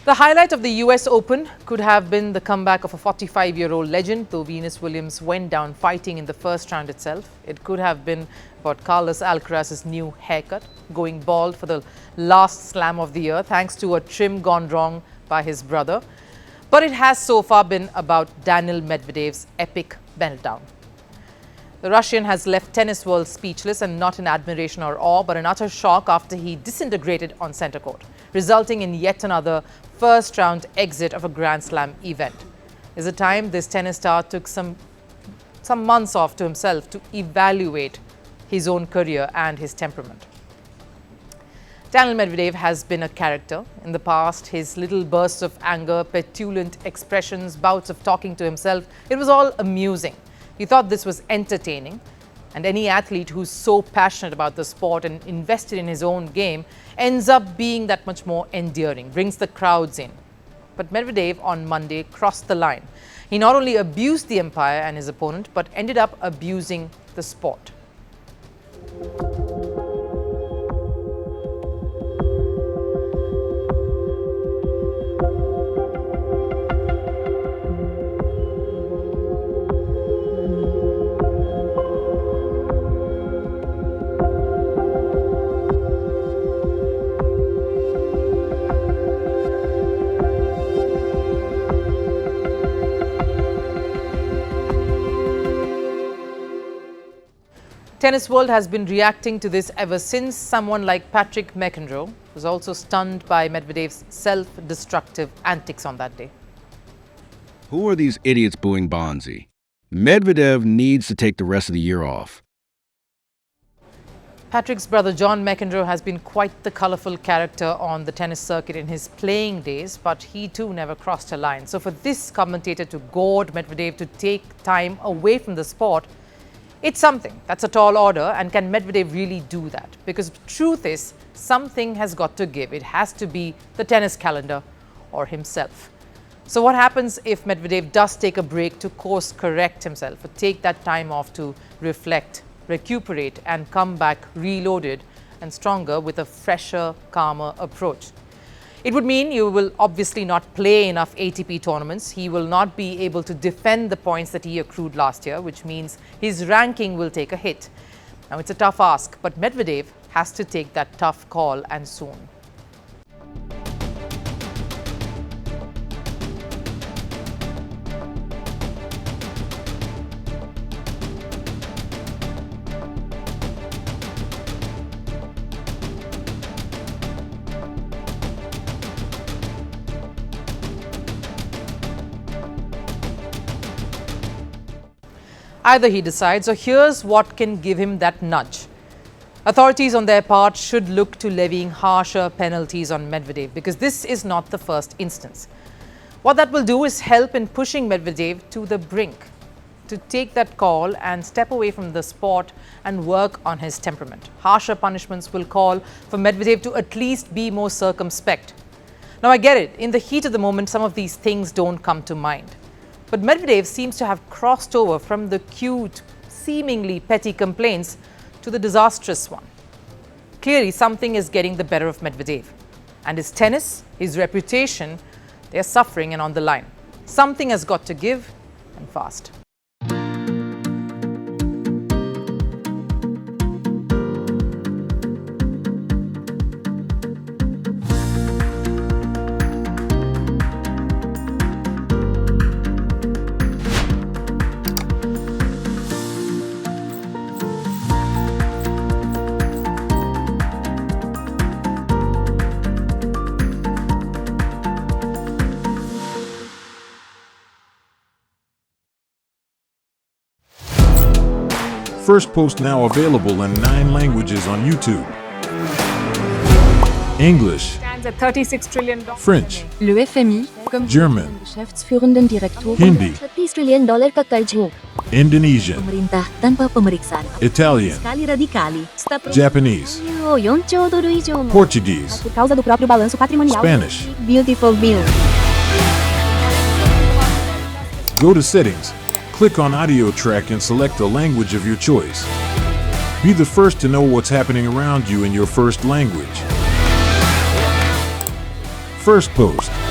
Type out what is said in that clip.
The highlight of the US Open could have been the comeback of a 45-year-old legend, though Venus Williams went down fighting in the first round itself. It could have been about Carlos Alcaraz's new haircut, going bald for the last slam of the year thanks to a trim gone wrong by his brother. But it has so far been about Daniil Medvedev's epic meltdown. The Russian has left tennis world speechless, and not in admiration or awe, but in utter shock after he disintegrated on centre court, resulting in yet another first-round exit of a Grand Slam event. Is a time this tennis star took some months off to himself to evaluate his own career and his temperament. Daniil Medvedev has been a character. In the past, his little bursts of anger, petulant expressions, bouts of talking to himself, it was all amusing. He thought this was entertaining, and any athlete who's so passionate about the sport and invested in his own game ends up being that much more endearing, brings the crowds in. But Medvedev on Monday crossed the line. He not only abused the umpire and his opponent, but ended up abusing the sport. Tennis world has been reacting to this ever since. Someone like Patrick McEnroe was also stunned by Medvedev's self-destructive antics on that day. Who are these idiots booing Bonzi? Medvedev needs to take the rest of the year off. Patrick's brother John McEnroe has been quite the colourful character on the tennis circuit in his playing days, but he too never crossed a line. So for this commentator to goad Medvedev to take time away from the sport, it's something. That's a tall order. And can Medvedev really do that? Because the truth is, something has got to give. It has to be the tennis calendar or himself. So what happens if Medvedev does take a break to course correct himself, or take that time off to reflect, recuperate, and come back reloaded and stronger with a fresher, calmer approach? It would mean you will obviously not play enough ATP tournaments. He will not be able to defend the points that he accrued last year, which means his ranking will take a hit. Now, it's a tough ask, but Medvedev has to take that tough call, and soon. Either he decides, or here's what can give him that nudge. Authorities on their part should look to levying harsher penalties on Medvedev, because this is not the first instance. What that will do is help in pushing Medvedev to the brink, to take that call and step away from the sport and work on his temperament. Harsher punishments will call for Medvedev to at least be more circumspect. Now, I get it. In the heat of the moment, some of these things don't come to mind. But Medvedev seems to have crossed over from the cute, seemingly petty complaints to the disastrous one. Clearly, something is getting the better of Medvedev. And his tennis, his reputation, they are suffering and on the line. Something has got to give, and fast. Firstpost now available in 9 languages on YouTube. English, Stands at $36 trillion. French, Le FMI, comme German, Geschäftsführenden Direktor Hindi, $30 trillion ka karjo. Indonesian, Pemerintah tanpa pemeriksaan. Italian, Sekali radikali. Japanese, $4 idioma. Portuguese, Por causa do próprio balanço patrimonial. Spanish. Beautiful bill. Go to Settings, click on Audio Track and select the language of your choice. Be the first to know what's happening around you in your first language. Firstpost.